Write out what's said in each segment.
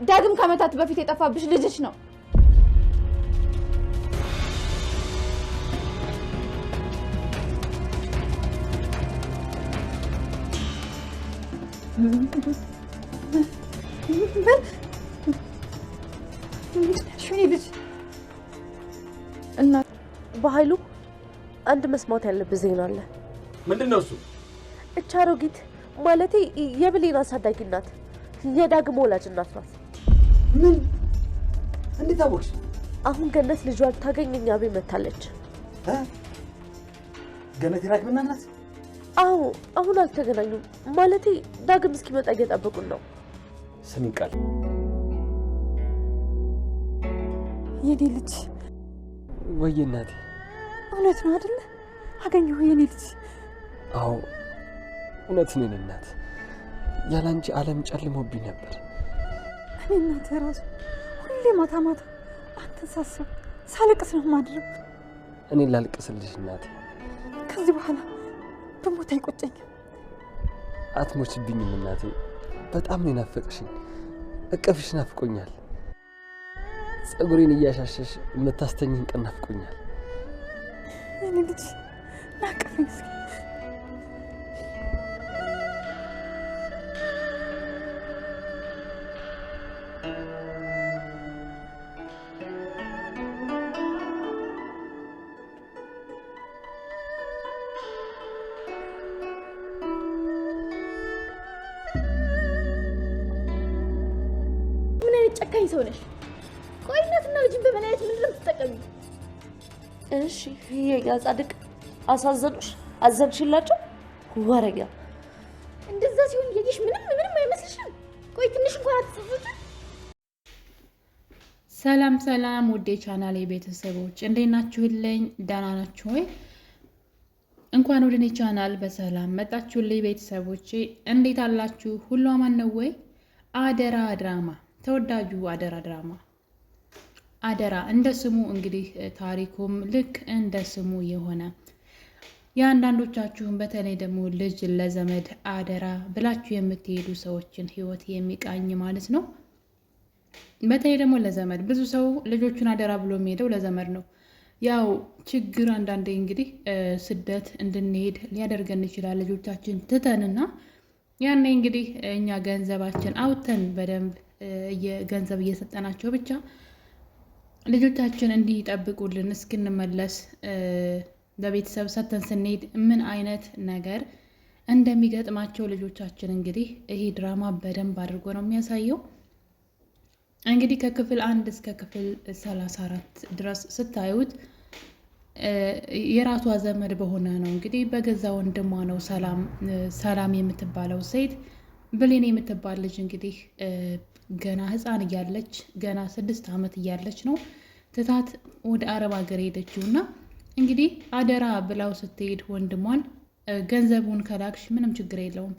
ዳግም ከመታት በፊት የጠፋብሽ ልጅሽ ነው። እና በኃይሉ አንድ መስማት ያለብህ ዜና አለ። ምንድነው እሱ? እቻ አሮጊት ማለቴ የብሌን አሳዳጊ ናት። የዳግም ወላጅ እናት ናት። ምን? እንዴት አወቅሽ? አሁን ገነት ልጇ ልታገኝ እኛ ቤት መታለች። ገነት የዳግም እናት ናት? አዎ፣ አሁን አልተገናኙም። ማለቴ ዳግም እስኪመጣ እየጠበቁን ነው። ስሚኝ ቃል፣ የኔ ልጅ ወይ እናቴ፣ እውነት ነው አይደል? አገኘሁ የኔ ልጅ። አዎ እውነት ነው እናት። ያላንቺ ዓለም ጨልሞብኝ ነበር። እኔ እናቴ ራሱ ሁሌ ማታ ማታ አንተን ሳስብ ሳለቅስ ነው የማድረው። እኔ ላልቅስልሽ እናቴ። ከዚህ በኋላ በሞት አይቆጨኝም። አትሞችብኝም እናቴ። በጣም ነው ናፈቅሽኝ። እቅፍሽ ናፍቆኛል። ጸጉሬን እያሻሸሽ የምታስተኝን ቀን ናፍቆኛል። የኔ ልጅ ናቀፈኝ እስኪ። ምን አይነት ጨካኝ ሰው ነሽ? ቆይ እናትና ልጅን በምን አይነት ምንድን ነው የምትጠቀሚው? እሺ የኛ ጻድቅ አሳዘኑሽ? አዘንሽላቸው? ወረኛ እንደዛ ሲሆን እያየሽ ምንም አይመስልሽም? ቆይ ትንሽ እንኳን አትጸጸችም? ሰላም ሰላም ውዴ ቻናሌ ቤተሰቦች እንዴት ናችሁልኝ? ደህና ናችሁ ወይ? እንኳን ወደ እኔ ቻናል በሰላም መጣችሁልኝ ቤተሰቦቼ። እንዴት አላችሁ? ሁሉ አማን ነው ወይ? አደራ ድራማ፣ ተወዳጁ አደራ ድራማ። አደራ እንደ ስሙ እንግዲህ ታሪኩም ልክ እንደ ስሙ የሆነ የአንዳንዶቻችሁን በተለይ ደግሞ ልጅ ለዘመድ አደራ ብላችሁ የምትሄዱ ሰዎችን ህይወት የሚቃኝ ማለት ነው። በተለይ ደግሞ ለዘመድ ብዙ ሰው ልጆቹን አደራ ብሎ የሚሄደው ለዘመድ ነው። ያው ችግር አንዳንዴ እንግዲህ ስደት እንድንሄድ ሊያደርገን ይችላል ልጆቻችን ትተንና ያኔ እንግዲህ እኛ ገንዘባችን አውጥተን በደንብ ገንዘብ እየሰጠናቸው ብቻ ልጆቻችን እንዲጠብቁልን እስክንመለስ ለቤተሰብ ሰተን ስንሄድ ምን አይነት ነገር እንደሚገጥማቸው ልጆቻችን እንግዲህ ይሄ ድራማ በደንብ አድርጎ ነው የሚያሳየው። እንግዲህ ከክፍል 1 እስከ ክፍል 34 ድረስ ስታዩት የራሷ ዘመድ በሆነ ነው እንግዲህ በገዛ ወንድሟ ነው ሰላም የምትባለው ሴት ብሌን የምትባል ልጅ እንግዲህ ገና ህፃን እያለች ገና 6 ዓመት እያለች ነው ትታት ወደ አረብ ሀገር ሄደችው እና እንግዲህ አደራ ብላው ስትሄድ ወንድሟን ገንዘቡን ከላክሽ ምንም ችግር የለውም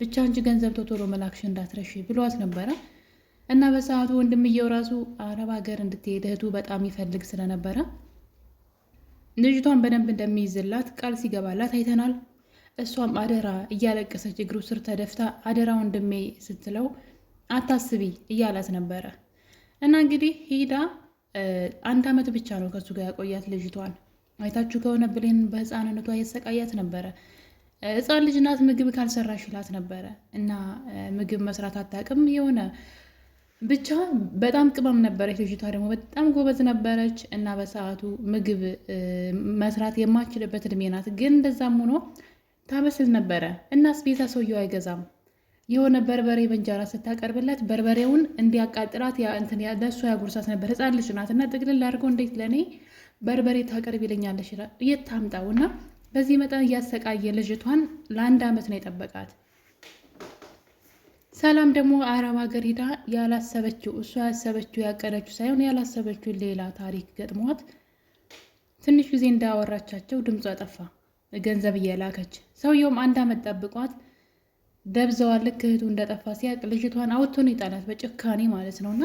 ብቻ አንቺ ገንዘብ ቶሎ መላክሽ እንዳትረሺ ብሏት ነበረ እና በሰዓቱ ወንድምየው ራሱ አረብ ሀገር እንድትሄድ እህቱ በጣም ይፈልግ ስለነበረ ልጅቷን በደንብ እንደሚይዝላት ቃል ሲገባላት አይተናል። እሷም አደራ እያለቀሰች እግሩ ስር ተደፍታ አደራ ወንድሜ ስትለው አታስቢ እያላት ነበረ እና እንግዲህ ሂዳ 1 ዓመት ብቻ ነው ከሱ ጋር ያቆያት ልጅቷን። አይታችሁ ከሆነ ብሌን በህፃንነቷ እየተሰቃያት ነበረ። ህፃን ልጅ ናት፣ ምግብ ካልሰራሽ ይላት ነበረ እና ምግብ መስራት አታውቅም። የሆነ ብቻ በጣም ቅመም ነበረች ልጅቷ፣ ደግሞ በጣም ጎበዝ ነበረች እና በሰዓቱ ምግብ መስራት የማችልበት እድሜ ናት። ግን እንደዛም ሆኖ ታበስል ነበረ እና አስቤዛ ሰውየው አይገዛም። የሆነ በርበሬ በእንጀራ ስታቀርብለት በርበሬውን እንዲያቃጥላት ለእሷ ያጉርሳት ነበር። ህፃን ልጅ ናት እና ጥቅልል አድርገው እንዴት ለእኔ በርበሬ ታቀርብ ይለኛለች የት ታምጣው? እና በዚህ መጠን እያሰቃየ ልጅቷን ለ1 ዓመት ነው የጠበቃት። ሰላም ደግሞ አረብ ሀገር ሄዳ ያላሰበችው እሷ ያሰበችው ያቀደችው ሳይሆን ያላሰበችው ሌላ ታሪክ ገጥሟት ትንሽ ጊዜ እንዳወራቻቸው ድምጿ ጠፋ። ገንዘብ እየላከች ሰውየውም 1 ዓመት ጠብቋት ደብዘዋል። ልክ እህቱ እንደጠፋ ሲያቅ ልጅቷን አውጥቶ ነው የጣላት በጭካኔ ማለት ነው። እና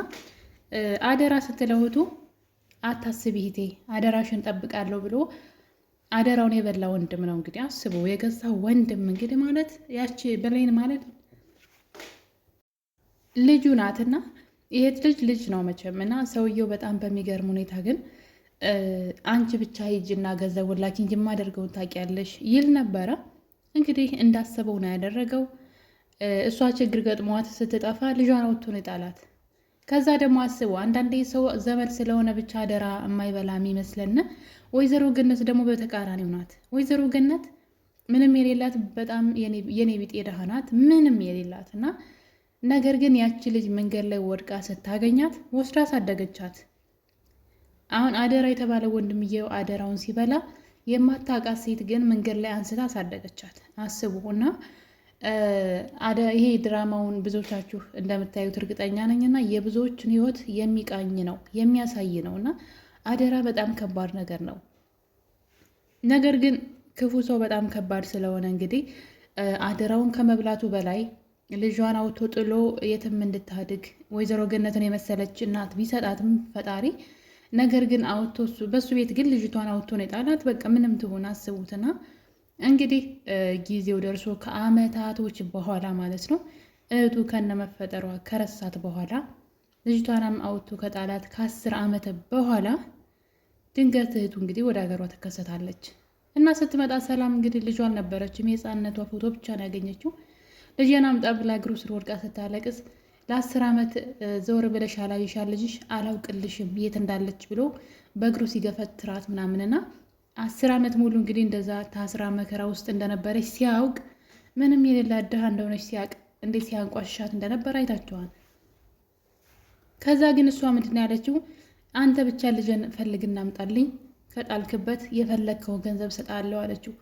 አደራ ስትለው እህቱ አታስቢ እህቴ አደራሽን ጠብቃለሁ ብሎ አደራውን የበላ ወንድም ነው እንግዲህ አስቡ። የገዛ ወንድም እንግዲህ ማለት ያቺ ብሌን ማለት ልጁ ናትና ይሄ ልጅ ነው መቼም እና ሰውየው በጣም በሚገርም ሁኔታ ግን አንቺ ብቻ ሂጂና ገንዘቡን ላኪ እንጂ የማደርገውን ታውቂያለሽ ይል ነበረ። እንግዲህ እንዳሰበው ነው ያደረገው። እሷ ችግር ገጥሟት ስትጠፋ ልጇን አውጥቶ ነው የጣላት። ከዛ ደግሞ አስቡ አንዳንዴ ሰው ዘመድ ስለሆነ ብቻ አደራ የማይበላ የሚመስለን። ወይዘሮ ገነት ደግሞ በተቃራኒው ናት። ወይዘሮ ገነት ምንም የሌላት በጣም የኔ ቢጤ ደሃ ናት፣ ምንም የሌላት እና ነገር ግን ያቺ ልጅ መንገድ ላይ ወድቃ ስታገኛት ወስዳ አሳደገቻት። አሁን አደራ የተባለ ወንድምየው አደራውን ሲበላ የማታውቃት ሴት ግን መንገድ ላይ አንስታ አሳደገቻት። አስቡ እና ይሄ ድራማውን ብዙዎቻችሁ እንደምታዩት እርግጠኛ ነኝ እና የብዙዎችን ሕይወት የሚቃኝ ነው የሚያሳይ ነው እና አደራ በጣም ከባድ ነገር ነው። ነገር ግን ክፉ ሰው በጣም ከባድ ስለሆነ እንግዲህ አደራውን ከመብላቱ በላይ ልጇን አውጥቶ ጥሎ የትም እንድታድግ ወይዘሮ ገነትን የመሰለች እናት ቢሰጣትም ፈጣሪ ነገር ግን አውጥቶ በሱ ቤት ግን ልጅቷን አውጥቶ ነው የጣላት። በቃ ምንም ትሆን አስቡትና እንግዲህ ጊዜው ደርሶ ከአመታቶች በኋላ ማለት ነው እህቱ ከነመፈጠሯ ከረሳት በኋላ ልጅቷንም አውጥቶ ከጣላት ከ10 ዓመት በኋላ ድንገት እህቱ እንግዲህ ወደ ሀገሯ ትከሰታለች እና ስትመጣ ሰላም እንግዲህ ልጇ አልነበረችም። የህፃንነቷ ፎቶ ብቻ ነው ያገኘችው። ልጄን አምጣ ብላ እግሩ ስር ወድቃ ስታለቅስ ለ10 ዓመት ዘወር ብለሽ አላየሻት ልጅሽ አላውቅልሽም የት እንዳለች ብሎ በእግሩ ሲገፈትራት ምናምንና 10 ዓመት ሙሉ እንግዲህ እንደዛ ታስራ መከራ ውስጥ እንደነበረች ሲያውቅ ምንም የሌላት ድሃ እንደሆነች ሲያውቅ እንዴት ሲያንቋሻት እንደነበረ አይታችኋል። ከዛ ግን እሷ ምንድን ነው ያለችው? አንተ ብቻ ልጅን ፈልግና አምጣልኝ ከጣልክበት የፈለግከውን ገንዘብ ሰጣለሁ አለችው።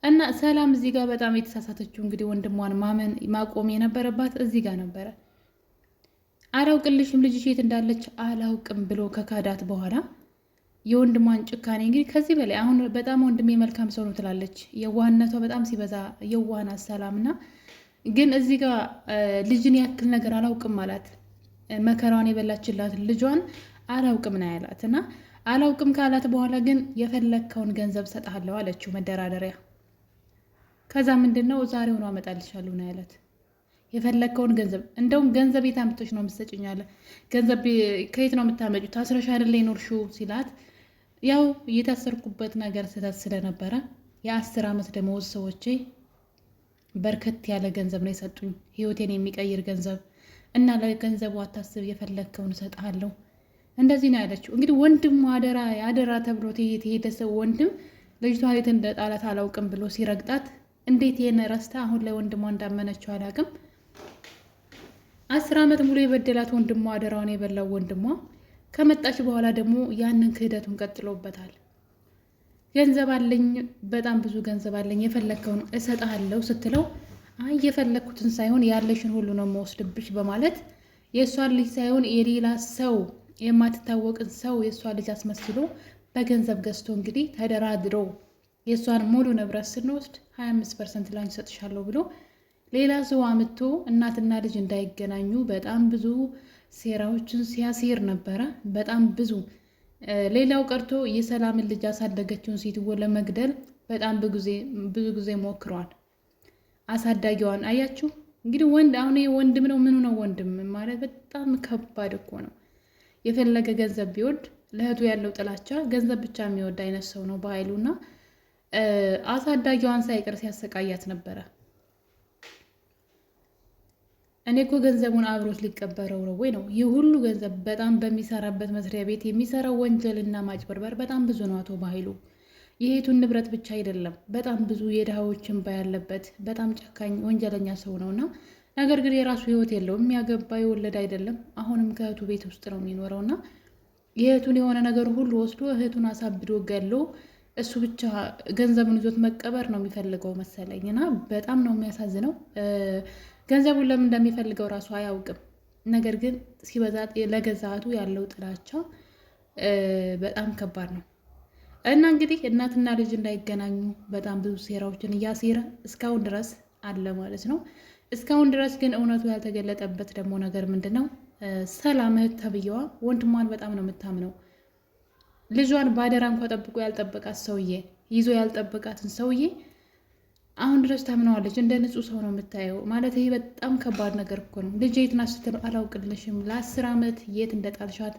እና ሰላም እዚህ ጋር በጣም የተሳሳተችው እንግዲህ ወንድሟን ማቆም የነበረባት እዚህ ጋር ነበረ። አላውቅልሽም ልጅሽ የት እንዳለች አላውቅም ብሎ ከካዳት በኋላ የወንድሟን ጭካኔ እንግዲህ ከዚህ በላይ አሁን በጣም ወንድሜ መልካም ሰው ነው ትላለች። የዋህነቷ በጣም ሲበዛ የዋህና ሰላምና ግን እዚህ ጋር ልጅን ያክል ነገር አላውቅም አላት። መከራዋን የበላችላት ልጇን አላውቅም ነው ያላት እና አላውቅም ካላት በኋላ ግን የፈለግከውን ገንዘብ ሰጥሃለሁ አለችው መደራደሪያ። ከዛ ምንድነው ዛሬውኑ አመጣልሻለሁ ነው ያላት። የፈለግከውን ገንዘብ እንደውም ገንዘብ የት አምጥተሽ ነው የምትሰጭኝ አለ። ገንዘብ ከየት ነው የምታመጪው? ታስረሽ አይደል የኖርሽው ሲላት ያው የታሰርኩበት ነገር ስህተት ስለነበረ የ10 ዓመት ደመወዝ ሰዎቼ በርከት ያለ ገንዘብ ነው የሰጡኝ፣ ህይወቴን የሚቀይር ገንዘብ እና ለገንዘቡ አታስብ የፈለግከውን እሰጥሃለሁ እንደዚህ ነው ያለችው። እንግዲህ ወንድም አደራ ተብሎ የሄደ ሰው ወንድም ልጅቷ የት እንደጣላት አላውቅም ብሎ ሲረግጣት እንዴት ይሄን ረስታ አሁን ላይ ወንድሟ እንዳመነችው አላውቅም። 10 ዓመት ሙሉ የበደላት ወንድሟ አደራውን የበላው ወንድሟ ከመጣች በኋላ ደግሞ ያንን ክህደቱን ቀጥሎበታል። ገንዘብ አለኝ፣ በጣም ብዙ ገንዘብ አለኝ፣ የፈለግከውን እሰጥሃለሁ ስትለው አይ የፈለግኩትን ሳይሆን ያለሽን ሁሉ ነው የምወስድብሽ በማለት የእሷን ልጅ ሳይሆን የሌላ ሰው የማትታወቅን ሰው የእሷ ልጅ አስመስሎ በገንዘብ ገዝቶ እንግዲህ ተደራድሮ የእሷን ሙሉ ንብረት ስንወስድ 25% ላንቺ ሰጥሻለሁ ብሎ ሌላ ሰው አምጥቶ እናትና ልጅ እንዳይገናኙ በጣም ብዙ ሴራዎችን ሲያሴር ነበረ። በጣም ብዙ ሌላው ቀርቶ የሰላምን ልጅ ያሳደገችውን ሴትዮ ለመግደል በጣም ብዙ ጊዜ ሞክሯል። አሳዳጊዋን አያችሁ እንግዲህ አሁን ወንድም ነው ምኑ ነው ወንድም ማለት በጣም ከባድ እኮ ነው። የፈለገ ገንዘብ ቢወድ ለእህቱ ያለው ጥላቻ ገንዘብ ብቻ የሚወድ አይነት ሰው ነው በኃይሉና አሳዳጊዋን ሳይቀር ሲያሰቃያት ነበረ። እኔ እኮ ገንዘቡን አብሮት ሊቀበረው ነው ወይ ነው ይህ ሁሉ ገንዘብ በጣም በሚሰራበት መስሪያ ቤት የሚሰራው ወንጀልና ማጭበርበር በጣም ብዙ ነው። አቶ በኃይሉ የሄቱን ንብረት ብቻ አይደለም በጣም ብዙ የድሃዎችን ባያለበት በጣም ጨካኝ ወንጀለኛ ሰው ነውና ነገር ግን የራሱ ህይወት የለውም። የሚያገባ የወለድ አይደለም። አሁንም ከእህቱ ቤት ውስጥ ነው የሚኖረውና የእህቱን የሆነ ነገር ሁሉ ወስዶ እህቱን አሳብዶ ገሎ እሱ ብቻ ገንዘቡን ይዞት መቀበር ነው የሚፈልገው መሰለኝና በጣም ነው የሚያሳዝነው። ገንዘቡን ለምን እንደሚፈልገው ራሱ አያውቅም። ነገር ግን ሲበዛ ለገዛቱ ያለው ጥላቻ በጣም ከባድ ነው እና እንግዲህ እናትና ልጅ እንዳይገናኙ በጣም ብዙ ሴራዎችን እያሴረ እስካሁን ድረስ አለ ማለት ነው። እስካሁን ድረስ ግን እውነቱ ያልተገለጠበት ደግሞ ነገር ምንድን ነው? ሰላም እህት ተብዬዋ ወንድሟን በጣም ነው የምታምነው። ልጇን ባደራ እንኳ ጠብቆ ያልጠበቃት ሰውዬ ይዞ ያልጠበቃትን ሰውዬ አሁን ድረስ ታምነዋለች። እንደ ንጹህ ሰው ነው የምታየው። ማለት ይሄ በጣም ከባድ ነገር እኮ ነው። ልጅ የት ናት ስትለው አላውቅልሽም፣ ለ10 ዓመት የት እንደጣልሻት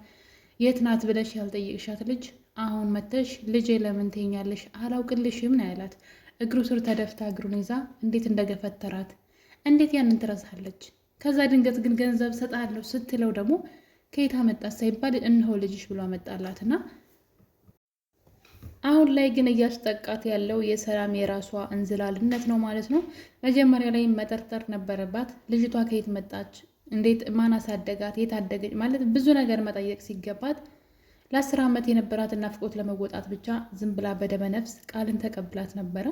የት ናት ብለሽ ያልጠየቅሻት ልጅ አሁን መተሽ ልጄ ለምን ትይኛለሽ? አላውቅልሽም ነው ያላት። እግሩ ስር ተደፍታ እግሩን ይዛ እንዴት እንደገፈተራት እንዴት ያንን ትረሳለች? ከዛ ድንገት ግን ገንዘብ ሰጣለሁ ስትለው ደግሞ ከየት አመጣት ሳይባል እነሆ ልጅሽ ብሎ አመጣላትና አሁን ላይ ግን እያስጠቃት ያለው የሰላም የራሷ እንዝላልነት ነው ማለት ነው። መጀመሪያ ላይ መጠርጠር ነበረባት። ልጅቷ ከየት መጣች? እንዴት ማን አሳደጋት? የት አደገች? ማለት ብዙ ነገር መጠየቅ ሲገባት ለ10 ዓመት የነበራትን ናፍቆት ለመወጣት ብቻ ዝም ብላ በደመ ነፍስ ቃልን ተቀብላት ነበረ።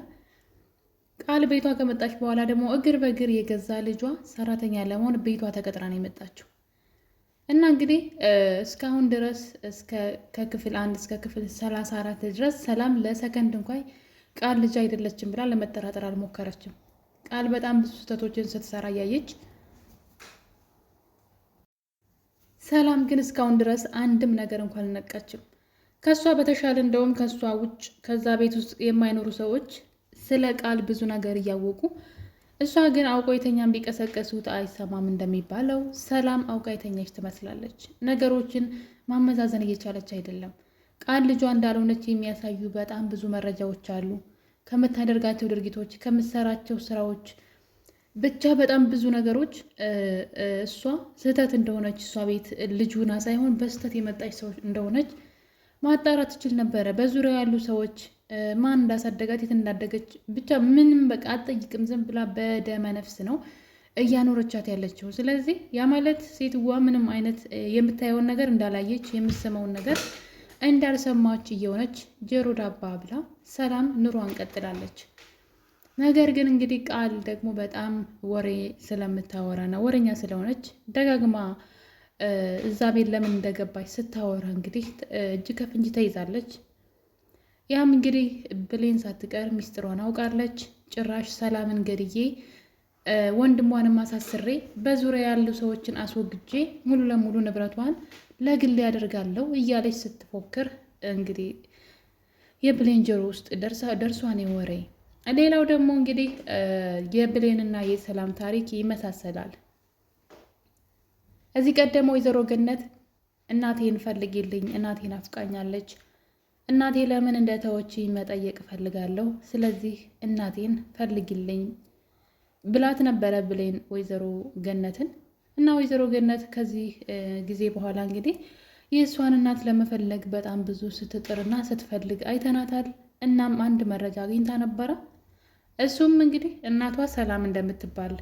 ቃል ቤቷ ከመጣች በኋላ ደግሞ እግር በእግር የገዛ ልጇ ሰራተኛ ለመሆን ቤቷ ተቀጥራ ነው የመጣችው። እና እንግዲህ እስካሁን ድረስ ከክፍል 1 እስከ ክፍል 34 ድረስ ሰላም ለሰከንድ እንኳን ቃል ልጅ አይደለችም ብላ ለመጠራጠር አልሞከረችም። ቃል በጣም ብዙ ስህተቶችን ስትሰራ እያየች፣ ሰላም ግን እስካሁን ድረስ አንድም ነገር እንኳን አልነቃችም። ከሷ በተሻለ እንደውም ከሷ ውጭ ከዛ ቤት ውስጥ የማይኖሩ ሰዎች ስለ ቃል ብዙ ነገር እያወቁ፣ እሷ ግን አውቃ የተኛን ቢቀሰቀሱት አይሰማም እንደሚባለው ሰላም አውቃ የተኛች ትመስላለች። ነገሮችን ማመዛዘን እየቻለች አይደለም። ቃል ልጇ እንዳልሆነች የሚያሳዩ በጣም ብዙ መረጃዎች አሉ። ከምታደርጋቸው ድርጊቶች፣ ከምትሰራቸው ስራዎች፣ ብቻ በጣም ብዙ ነገሮች እሷ ስህተት እንደሆነች፣ እሷ ቤት ልጁና ሳይሆን በስህተት የመጣች ሰው እንደሆነች ማጣራት ትችል ነበረ። በዙሪያ ያሉ ሰዎች ማን እንዳሳደጋት የት እንዳደገች ብቻ ምንም በቃ አትጠይቅም። ዝም ብላ በደመ ነፍስ ነው እያኖረቻት ያለችው። ስለዚህ ያ ማለት ሴትዋ ምንም አይነት የምታየውን ነገር እንዳላየች የምትሰማውን ነገር እንዳልሰማች እየሆነች ጆሮ ዳባ ብላ ሰላም ኑሯን ቀጥላለች። ነገር ግን እንግዲህ ቃል ደግሞ በጣም ወሬ ስለምታወራና ወሬኛ ስለሆነች ደጋግማ እዛ ቤት ለምን እንደገባች ስታወራ እንግዲህ እጅ ከፍንጅ ተይዛለች። ያም እንግዲህ ብሌን ሳትቀር ሚስጥሯን አውቃለች። ጭራሽ ሰላምን ገድዬ ወንድሟንም አሳስሬ በዙሪያ ያሉ ሰዎችን አስወግጄ ሙሉ ለሙሉ ንብረቷን ለግል ያደርጋለሁ እያለች ስትፎክር እንግዲህ የብሌን ጆሮ ውስጥ ደርሷን ወሬ። ሌላው ደግሞ እንግዲህ የብሌንና የሰላም ታሪክ ይመሳሰላል። እዚህ ቀደም ወይዘሮ ገነት እናቴን ፈልጊልኝ፣ እናቴን አፍቃኛለች፣ እናቴ ለምን እንደተወችኝ መጠየቅ እፈልጋለሁ፣ ስለዚህ እናቴን ፈልጊልኝ ብላት ነበረ ብሌን ወይዘሮ ገነትን። እና ወይዘሮ ገነት ከዚህ ጊዜ በኋላ እንግዲህ የእሷን እናት ለመፈለግ በጣም ብዙ ስትጥርና ስትፈልግ አይተናታል። እናም አንድ መረጃ አግኝታ ነበረ። እሱም እንግዲህ እናቷ ሰላም እንደምትባል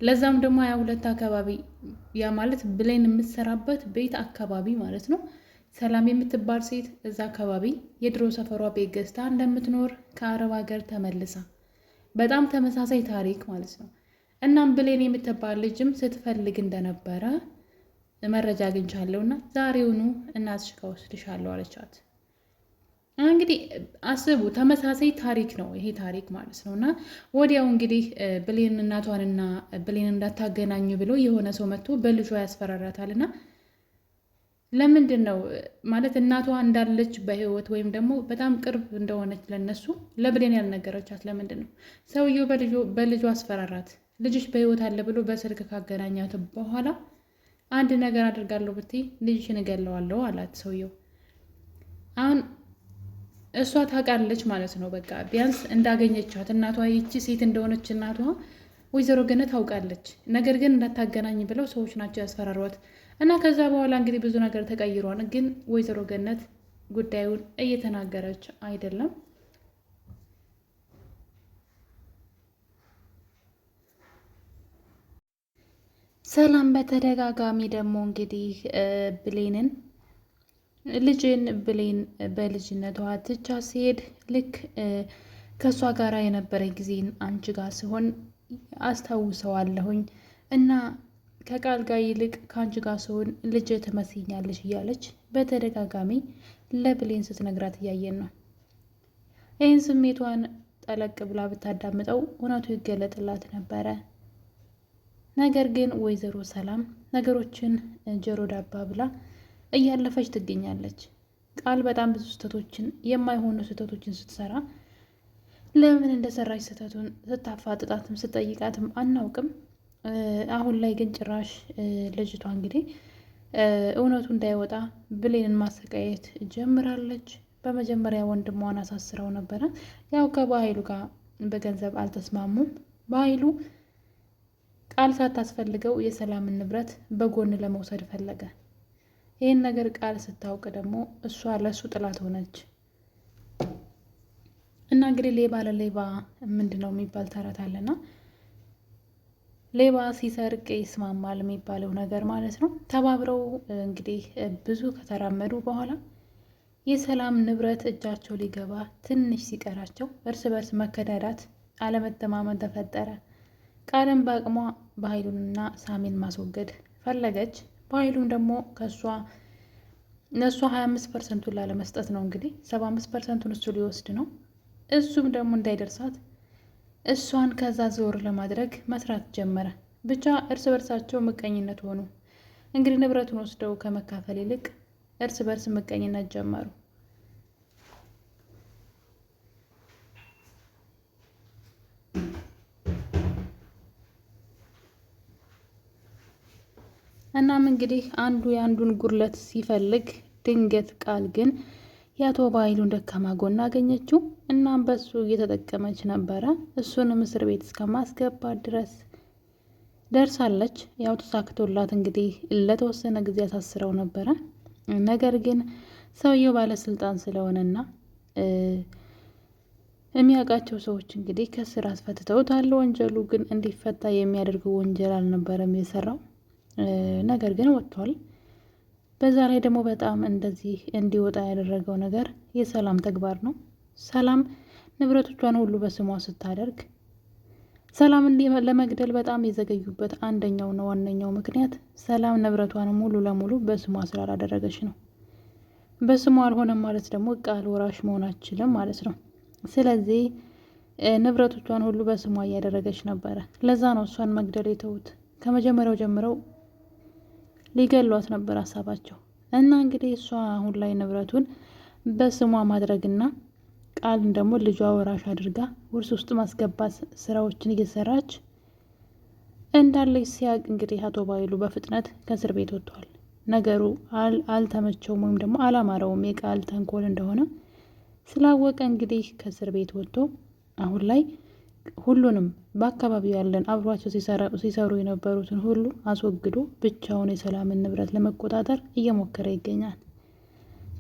ለዛም ደግሞ 22 አካባቢ ያ ማለት ብሌን የምትሰራበት ቤት አካባቢ ማለት ነው። ሰላም የምትባል ሴት እዛ አካባቢ የድሮ ሰፈሯ ቤት ገዝታ እንደምትኖር ከአረብ ሀገር ተመልሳ በጣም ተመሳሳይ ታሪክ ማለት ነው። እናም ብሌን የምትባል ልጅም ስትፈልግ እንደነበረ መረጃ አግኝቻለሁና ዛሬውኑ እናትሽ ጋር ወስድሻለሁ አለቻት። እንግዲህ አስቡ፣ ተመሳሳይ ታሪክ ነው ይሄ ታሪክ ማለት ነው። እና ወዲያው እንግዲህ ብሌን እናቷንና ብሌን እንዳታገናኙ ብሎ የሆነ ሰው መጥቶ በልጇ ያስፈራራታል። እና ለምንድን ነው ማለት እናቷ እንዳለች በህይወት ወይም ደግሞ በጣም ቅርብ እንደሆነች ለነሱ ለብሌን ያልነገረቻት ለምንድን ነው? ሰውየው በልጇ አስፈራራት። ልጅሽ በህይወት አለ ብሎ በስልክ ካገናኛት በኋላ አንድ ነገር አድርጋለሁ ብትይ ልጅሽን እገለዋለሁ አላት ሰውየው። አሁን እሷ ታውቃለች ማለት ነው። በቃ ቢያንስ እንዳገኘቻት እናቷ ይቺ ሴት እንደሆነች እናቷ ወይዘሮ ገነት ታውቃለች። ነገር ግን እንዳታገናኝ ብለው ሰዎች ናቸው ያስፈራሯት። እና ከዛ በኋላ እንግዲህ ብዙ ነገር ተቀይሯል። ግን ወይዘሮ ገነት ጉዳዩን እየተናገረች አይደለም። ሰላም በተደጋጋሚ ደግሞ እንግዲህ ብሌንን ልጅን ብሌን በልጅነቷ ትቻ ሲሄድ ልክ ከእሷ ጋር የነበረኝ ጊዜን አንቺ ጋር ሲሆን አስታውሰዋለሁኝ እና ከቃል ጋር ይልቅ ከአንቺ ጋር ሲሆን ልጅ ትመስኛለሽ እያለች በተደጋጋሚ ለብሌን ስትነግራት እያየን ነው። ይህን ስሜቷን ጠለቅ ብላ ብታዳምጠው እውነቱ ይገለጥላት ነበረ። ነገር ግን ወይዘሮ ሰላም ነገሮችን ጆሮ ዳባ ብላ እያለፈች ትገኛለች። ቃል በጣም ብዙ ስህተቶችን የማይሆኑ ስህተቶችን ስትሰራ ለምን እንደሰራች ስህተቱን ስታፋጥጣትም ስጠይቃትም አናውቅም። አሁን ላይ ግን ጭራሽ ልጅቷ እንግዲህ እውነቱ እንዳይወጣ ብሌንን ማሰቃየት ጀምራለች። በመጀመሪያ ወንድሟን አሳስረው ነበረ። ያው ከባህሉ ጋር በገንዘብ አልተስማሙም። ባህሉ ቃል ሳታስፈልገው የሰላምን ንብረት በጎን ለመውሰድ ፈለገ። ይህን ነገር ቃል ስታውቅ ደግሞ እሷ ለእሱ ጥላት ሆነች እና እንግዲህ ሌባ ለሌባ ምንድን ነው የሚባል ተረት አለና ሌባ ሲሰርቅ ይስማማል የሚባለው ነገር ማለት ነው። ተባብረው እንግዲህ ብዙ ከተራመዱ በኋላ የሰላም ንብረት እጃቸው ሊገባ ትንሽ ሲቀራቸው እርስ በርስ መከዳዳት፣ አለመተማመን ተፈጠረ። ቃልም በአቅሟ በኃይሉንና ሳሚን ማስወገድ ፈለገች። በኃይሉም ደግሞ እነሱ 25%ቱን ላለመስጠት ነው እንግዲህ 75%ቱን እሱ ሊወስድ ነው። እሱም ደግሞ እንዳይደርሳት እሷን ከዛ ዞር ለማድረግ መስራት ጀመረ። ብቻ እርስ በርሳቸው ምቀኝነት ሆኑ። እንግዲህ ንብረቱን ወስደው ከመካፈል ይልቅ እርስ በርስ ምቀኝነት ጀመሩ። እናም እንግዲህ አንዱ የአንዱን ጉድለት ሲፈልግ ድንገት ቃል ግን የአቶ ባህሉን ደካማ ጎን አገኘችው። እናም በሱ እየተጠቀመች ነበረ። እሱንም እስር ቤት እስከማስገባት ድረስ ደርሳለች። ያው ተሳክቶላት እንግዲህ ለተወሰነ ጊዜ ያሳስረው ነበረ። ነገር ግን ሰውየው ባለስልጣን ስለሆነና የሚያውቃቸው ሰዎች እንግዲህ ከስር አስፈትተውታል። ወንጀሉ ግን እንዲፈታ የሚያደርገው ወንጀል አልነበረም የሰራው። ነገር ግን ወጥቷል። በዛ ላይ ደግሞ በጣም እንደዚህ እንዲወጣ ያደረገው ነገር የሰላም ተግባር ነው። ሰላም ንብረቶቿን ሁሉ በስሟ ስታደርግ ሰላምን ለመግደል በጣም የዘገዩበት አንደኛውና ዋነኛው ምክንያት ሰላም ንብረቷን ሙሉ ለሙሉ በስሟ ስላላደረገች ነው። በስሟ አልሆነም ማለት ደግሞ ቃል ወራሽ መሆን አትችልም ማለት ነው። ስለዚህ ንብረቶቿን ሁሉ በስሟ እያደረገች ነበረ። ለዛ ነው እሷን መግደል የተዉት። ከመጀመሪያው ጀምረው ሊገሏት ነበር ሀሳባቸው። እና እንግዲህ እሷ አሁን ላይ ንብረቱን በስሟ ማድረግና ቃልን ደግሞ ልጇ ወራሽ አድርጋ ውርስ ውስጥ ማስገባት ስራዎችን እየሰራች እንዳለች ሲያቅ እንግዲህ አቶ ባህሉ በፍጥነት ከእስር ቤት ወጥቷል። ነገሩ አልተመቸውም ወይም ደግሞ አላማረውም የቃል ተንኮል እንደሆነ ስላወቀ እንግዲህ ከእስር ቤት ወጥቶ አሁን ላይ ሁሉንም በአካባቢው ያለን አብሯቸው ሲሰሩ የነበሩትን ሁሉ አስወግዶ ብቻውን የሰላምን ንብረት ለመቆጣጠር እየሞከረ ይገኛል።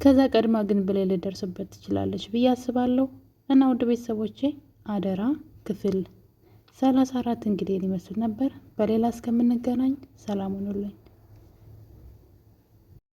ከዛ ቀድማ ግን ብሌን ልደርስበት ትችላለች ብዬ አስባለሁ። እና ውድ ቤተሰቦቼ አደራ ክፍል 34 እንግዲህ ሊመስል ነበር። በሌላ እስከምንገናኝ ሰላም ሁኑልኝ።